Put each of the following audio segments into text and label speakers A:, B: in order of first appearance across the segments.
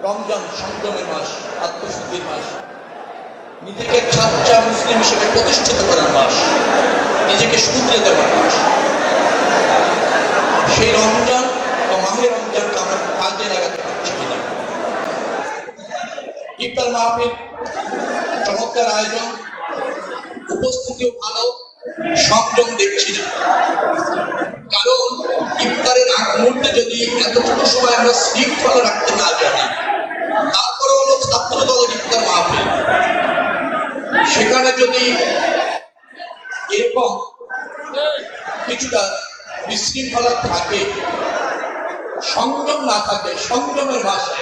A: রমজান সংযমের মাস, আত্মশুদ্ধির মাস, নিজেকে খাচ্চা মুসলিম হিসেবে প্রতিষ্ঠিত করার মাস, নিজেকে শুধরে দেওয়ার মাস। সেই রমজান বা মাহে রমজানকে আমরা কাজে লাগাতে পারছি কিনা। ইফতার মাহফিল চমৎকার আয়োজন, উপস্থিতিও ভালো, সংযম দেখছি না। কারণ ইফতারের আগ মুহূর্তে যদি এতটুকু সময় আমরা শৃঙ্খলা রাখতে না জানি, তারপরে হলো ছাত্রদলের ইফতার মাহফিল, সেখানে যদি এরকম কিছুটা বিশৃঙ্খলা থাকে, সংযম না থাকে, সংযমের মাসে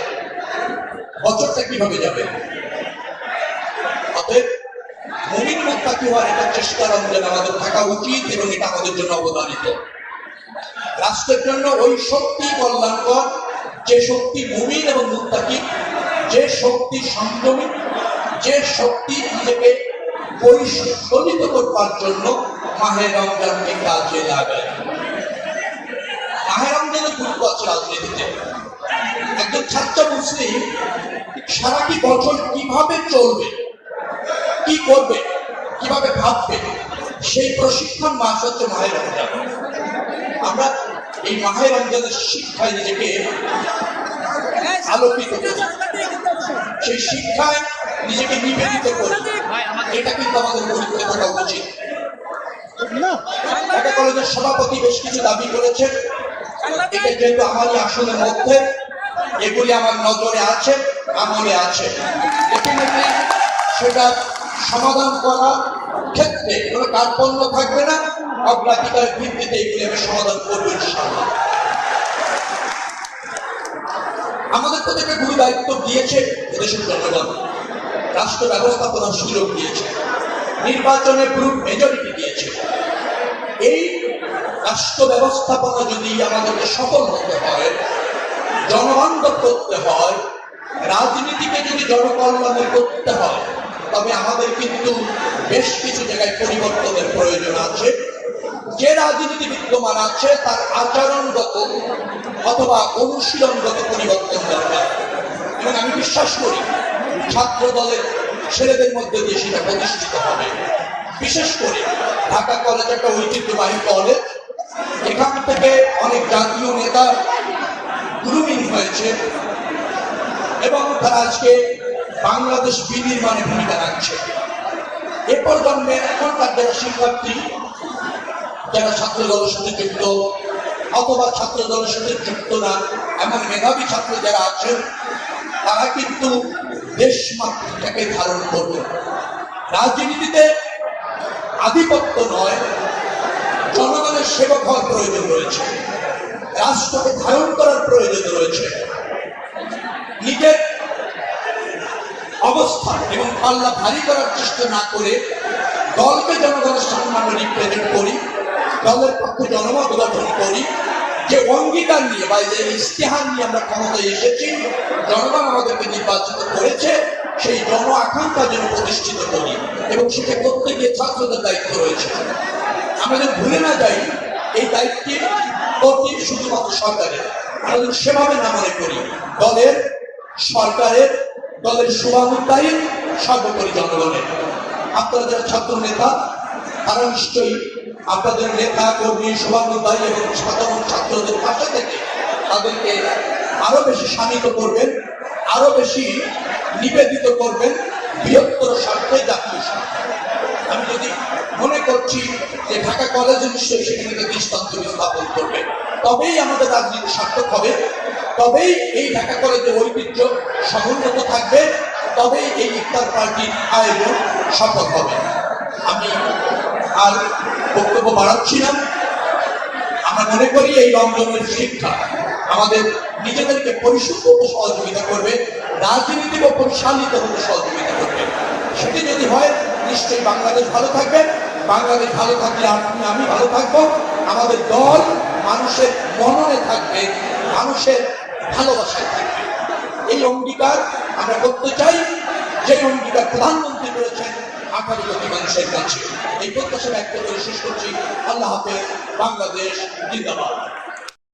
A: বছরটা কিভাবে যাবে? অতএব মুমিন মুত্তাকি হওয়ার একটা চেষ্টা রমজান আমাদের থাকা উচিত এবং এটা আমাদের জন্য অবদানিত। রাষ্ট্রের জন্য ওই শক্তি কল্যাণকর যে শক্তি মুমিন এবং মুত্তাকি, যে শক্তি সংযমী, যে শক্তি নিজেকে পরিশোধিত করবার জন্য মাহে রমজানকে কাজে লাগায়। মাহে রমজানের গুরুত্ব আছে রাজনীতিতে। একজন ছাত্র মুসলিম সারাটি বছর কিভাবে চলবে, কি করবে, কিভাবে ভাববে, সেই প্রশিক্ষণ মাস হচ্ছে মাহে রমজান। আমরা এই মাহে রমজানের শিক্ষায় নিজেকে আলোকিত করি, সেই শিক্ষায় নিজেকে নিবেদিত করি। এটা কিন্তু আমাদের পরীক্ষা থাকা উচিত। ঢাকা কলেজের সভাপতি বেশ কিছু দাবি করেছেন, এটা যেহেতু আমারই আসনের মধ্যে, এগুলি আমার নজরে আছে, আমলে আছে, সেটা সমাধান করার ক্ষেত্রে কোনো কার্পণ্য থাকবে না। অগ্রাধিকারের ভিত্তিতে এগুলি আমি সমাধান করবো ইনশাআল্লাহ। আমাদের প্রতি একটা গুরু দায়িত্ব দিয়েছে দেশের জনগণ, রাষ্ট্র ব্যবস্থাপনার সুযোগ দিয়েছে, নির্বাচনে গ্রুপ মেজরিটি দিয়েছে। এই রাষ্ট্র ব্যবস্থাপনা যদি আমাদেরকে সফল হতে হয়, জনবান্ধব করতে হয়, রাজনীতিকে যদি জনকল্যাণে করতে হয়, তবে আমাদের কিন্তু বেশ কিছু জায়গায় পরিবর্তনের প্রয়োজন আছে। যে রাজনীতি বিদ্যমান আছে তার আচরণগত অথবা অনুশীলনগত পরিবর্তন দরকার। এবং আমি বিশ্বাস করি ছাত্র দলের ছেলেদের মধ্যে দিয়ে সেটা প্রতিষ্ঠিত হবে। বিশেষ করে ঢাকা কলেজ একটা ঐতিহ্যবাহী কলেজ, এখান থেকে অনেক জাতীয় নেতা গ্রুমিং হয়েছে এবং তারা আজকে বাংলাদেশ বিনির্মাণে ভূমিকা রাখছে। এ প্রজন্মে এখনকার যারা শিক্ষার্থী, যারা ছাত্র দলের সাথে যুক্ত অথবা ছাত্র দলের সাথে যুক্ত না, এমন মেধাবী ছাত্র যারা আছেন, তারা কিন্তু দেশমাতৃকাকে ধারণ করবে। রাজনীতিতে আধিপত্য নয়, জনগণের সেবক হওয়ার প্রয়োজন রয়েছে, রাষ্ট্রকে ধারণ করার প্রয়োজন রয়েছে। নিজের অবস্থান এবং পাল্লা ভারী করার চেষ্টা না করে দলকে জনগণের সামনে আমরা রিপ্রেজেন্ট করি, দলের পক্ষে জনমত গঠন করি, যে অঙ্গীকার নিয়ে বা যে ইস্তেহার নিয়ে আমরা ক্ষমতায় এসেছি, জনগণ আমাদেরকে নির্বাচিত করেছে, সেই জন আকাঙ্ক্ষা যেন প্রতিষ্ঠিত করি এবং সেটা করতে গিয়ে ছাত্রদের দায়িত্ব রয়েছে। আমাদের ভুলে না যাই এই দায়িত্বের প্রতি শুধুমাত্র সরকারের, আমাদের সেভাবে না মনে করি দলের, সরকারের, দলের শুভানুধ্যায়ী, সর্বোপরি জনগণের। আপনারা যারা ছাত্র নেতা, তারা নিশ্চয়ই আপনাদের নেতা কর্মী, শুভানুধ্যায়ী এবং সাধারণ ছাত্রদের পাশে থেকে তাদেরকে আরো বেশি শানিত করবেন, আরো বেশি নিবেদিত করবেন বৃহত্তর স্বার্থে, জাতীয় স্বার্থে। আমি যদি মনে করছি যে ঢাকা কলেজে নিশ্চয়ই সেখানে দৃষ্টান্ত স্থাপন করবে, তবেই আমাদের রাজনীতি সার্থক হবে, তবেই এই ঢাকা কলেজের ঐতিহ্য সমুন্নত থাকবে, তবেই এই ইফতার পার্টির আয়োজন সফল হবে। আমি আর বক্তব্য বাড়াচ্ছি না। আমরা মনে করি এই রমজানের শিক্ষা আমাদের নিজেদেরকে পরিশুদ্ধ হতে সহযোগিতা করবে, রাজনীতিকে পরিচালিত হতে সহযোগিতা করবে। সেটি যদি হয়, নিশ্চয়ই বাংলাদেশ ভালো থাকবে। বাংলাদেশ ভালো থাকলে আপনি আমি ভালো থাকবো, আমাদের দল মানুষের মননে থাকবে, মানুষের ভালোবাসায় থাকবে। এই অঙ্গীকার আমরা করতে চাই, যে অঙ্গীকার প্রধানমন্ত্রী করেছেন 18 কোটি মানুষের কাছে। এই প্রত্যাশা ব্যক্ত করে শেষ করছি। আল্লাহ হাফেজ। বাংলাদেশ জিন্দাবাদ।